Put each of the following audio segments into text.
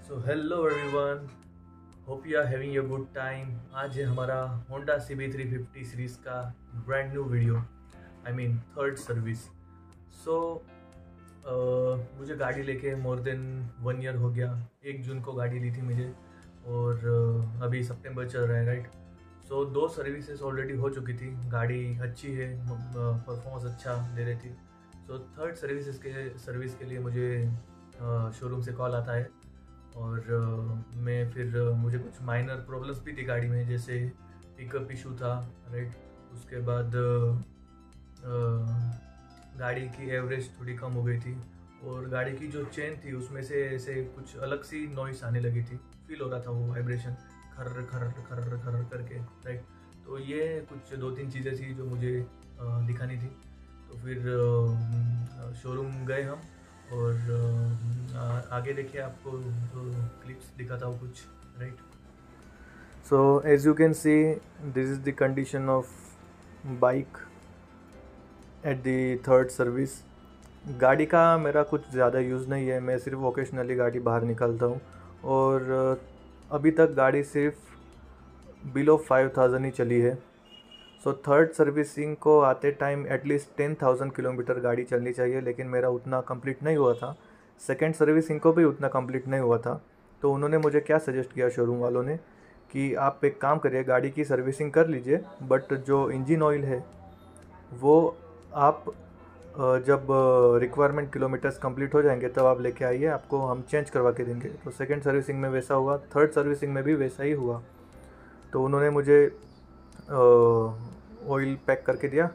So hello everyone, hope you are having a good time. आज है हमारा Honda CB350 series का brand new video, I mean third service. So मुझे गाड़ी लेके मोर देन 1 ईयर हो गया। 1 जून को गाड़ी ली थी मुझे और अभी सितंबर चल रहा है, राइट। सो 2 सर्विसेज ऑलरेडी हो चुकी थी, गाड़ी अच्छी है, परफॉर्मेंस अच्छा दे रही थी। सो थर्ड सर्विस के लिए मुझे शोरूम से कॉल आता है और मैं फिर मुझे कुछ माइनर प्रॉब्लम्स भी थी गाड़ी में, जैसे पिकअप इशू था, राइट। उसके बाद गाड़ी की एवरेज थोड़ी कम हो गई थी और गाड़ी की जो चेन थी उसमें से ऐसे कुछ अलग सी नॉइस आने लगी थी, फील हो रहा था वो वाइब्रेशन, खर्र खर्र खर्र खर्र करके, राइट। तो ये कुछ 2-3 चीज़ें थी जो मुझे दिखानी थी। तो फिर शोरूम गए हम और आगे देखिए, आपको क्लिप्स दिखाता हूँ कुछ, right. So as you can see, this is the condition of bike at the third service. गाड़ी का मेरा कुछ ज़्यादा यूज़ नहीं है, मैं सिर्फ ओकेशनली गाड़ी बाहर निकालता हूँ और अभी तक गाड़ी सिर्फ बिलो 5000 ही चली है। सो थर्ड सर्विसिंग को आते टाइम एटलीस्ट 10,000 किलोमीटर गाड़ी चलनी चाहिए, लेकिन मेरा उतना कंप्लीट नहीं हुआ था। सेकेंड सर्विसिंग को भी उतना कंप्लीट नहीं हुआ था। तो उन्होंने मुझे क्या सजेस्ट किया शोरूम वालों ने कि आप एक काम करिए, गाड़ी की सर्विसिंग कर लीजिए, बट जो इंजन ऑयल है वो आप जब रिक्वायरमेंट किलोमीटर्स कंप्लीट हो जाएंगे तब आप लेके आइए, आपको हम चेंज करवा के देंगे। तो सेकेंड सर्विसिंग में वैसा हुआ, थर्ड सर्विसिंग में भी वैसा ही हुआ। तो उन्होंने मुझे ऑयल पैक करके दिया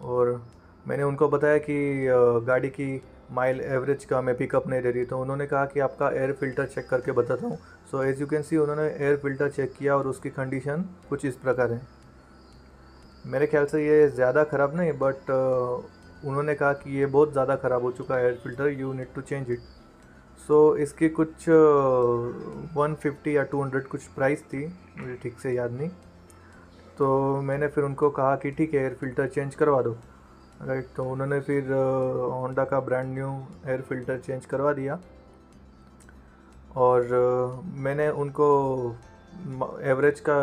और मैंने उनको बताया कि गाड़ी की माइल एवरेज का मैं पिकअप नहीं दे रही। तो उन्होंने कहा कि आपका एयर फ़िल्टर चेक करके बताता हूँ। सो एज़ यू कैन सी, उन्होंने एयर फ़िल्टर चेक किया और उसकी कंडीशन कुछ इस प्रकार है। मेरे ख्याल से ये ज़्यादा ख़राब नहीं, बट उन्होंने कहा कि ये बहुत ज़्यादा ख़राब हो चुका है air filter, you need to change it. So इसकी कुछ 150 या 200 कुछ प्राइस थी, मुझे ठीक से याद नहीं। तो मैंने फिर उनको कहा कि ठीक है, एयर फ़िल्टर चेंज करवा दो, राइट। तो उन्होंने फिर होंडा का brand new air filter change करवा दिया और मैंने उनको एवरेज का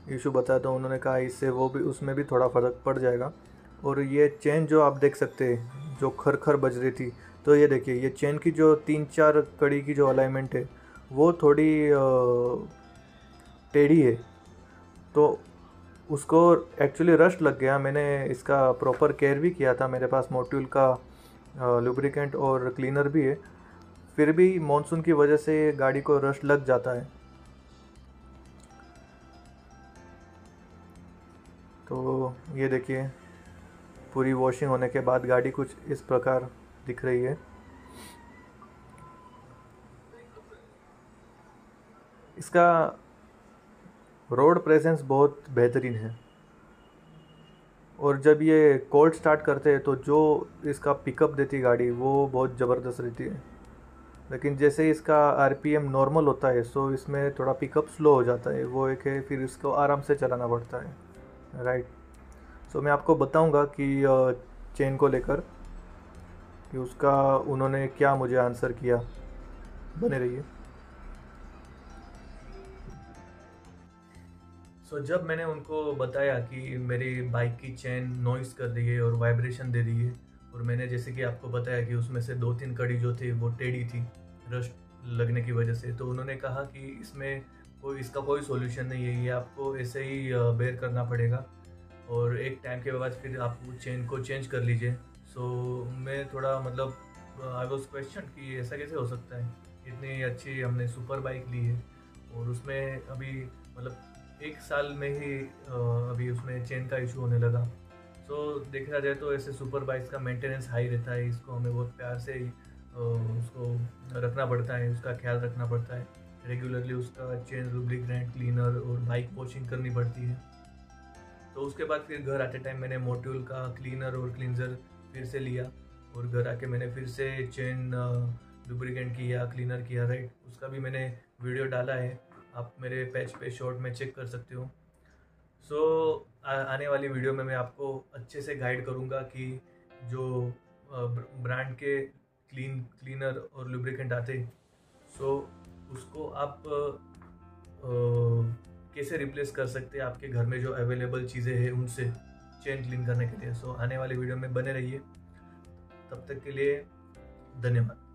इशू बताया तो उन्होंने कहा इससे वो भी, उसमें भी थोड़ा फ़र्क पड़ जाएगा। और ये चेन जो आप देख सकते हैं जो खर खर बज रही थी, तो ये देखिए, ये चेन की जो 3-4 कड़ी की जो अलाइनमेंट है वो थोड़ी टेढ़ी है। तो उसको एक्चुअली रस्ट लग गया। मैंने इसका प्रॉपर केयर भी किया था, मेरे पास मोट्यूल का लुब्रिकेंट और क्लीनर भी है, फिर भी मॉनसून की वजह से गाड़ी को रस्ट लग जाता है। तो ये देखिए, पूरी वॉशिंग होने के बाद गाड़ी कुछ इस प्रकार दिख रही है। इसका रोड प्रेजेंस बहुत बेहतरीन है और जब ये कोल्ड स्टार्ट करते हैं तो जो इसका पिकअप देती गाड़ी वो बहुत ज़बरदस्त रहती है। लेकिन जैसे ही इसका RPM नॉर्मल होता है, सो इसमें थोड़ा पिकअप स्लो हो जाता है, वो एक है, फिर इसको आराम से चलाना पड़ता है, राइट। सो मैं आपको बताऊंगा कि चेन को लेकर कि उसका उन्होंने क्या मुझे आंसर किया। बने रहिए। जब मैंने उनको बताया कि मेरी बाइक की चेन नॉइस कर रही है और वाइब्रेशन दे रही है, और मैंने जैसे कि आपको बताया कि उसमें से 2-3 कड़ी जो थी वो टेढ़ी थी रस्ट लगने की वजह से, तो उन्होंने कहा कि इसमें इसका कोई सॉल्यूशन नहीं है, ये आपको ऐसे ही बेयर करना पड़ेगा और एक टाइम के बाद फिर आप चेन को चेंज कर लीजिए। मैं थोड़ा मतलब आई वॉज क्वेश्चन कि ऐसा कैसे हो सकता है, इतनी अच्छी हमने सुपर बाइक ली है और उसमें अभी मतलब 1 साल में ही अभी उसमें चेन का इशू होने लगा। देखा जाए तो ऐसे सुपर बाइक्स का मेंटेनेंस हाई रहता है, इसको हमें बहुत प्यार से ही उसको रखना पड़ता है, उसका ख्याल रखना पड़ता है, रेगुलरली उसका चेन लुब्रिकेंट क्लीनर और बाइक वॉशिंग करनी पड़ती है। तो उसके बाद फिर घर आते टाइम मैंने मोट्यूल का क्लीनर और क्लींजर फिर से लिया और घर आके मैंने फिर से चेन लुब्रिकेंट किया, क्लीनर किया, राइट। उसका भी मैंने वीडियो डाला है, आप मेरे पेज पे शॉर्ट में चेक कर सकते हो। आने वाली वीडियो में मैं आपको अच्छे से गाइड करूँगा कि जो ब्रांड के क्लीनर और लुब्रिकेंट आते, सो उसको आप कैसे रिप्लेस कर सकते हैं आपके घर में जो अवेलेबल चीज़ें हैं उनसे चेन क्लीन करने के लिए। सो आने वाले वीडियो में बने रहिए। तब तक के लिए धन्यवाद।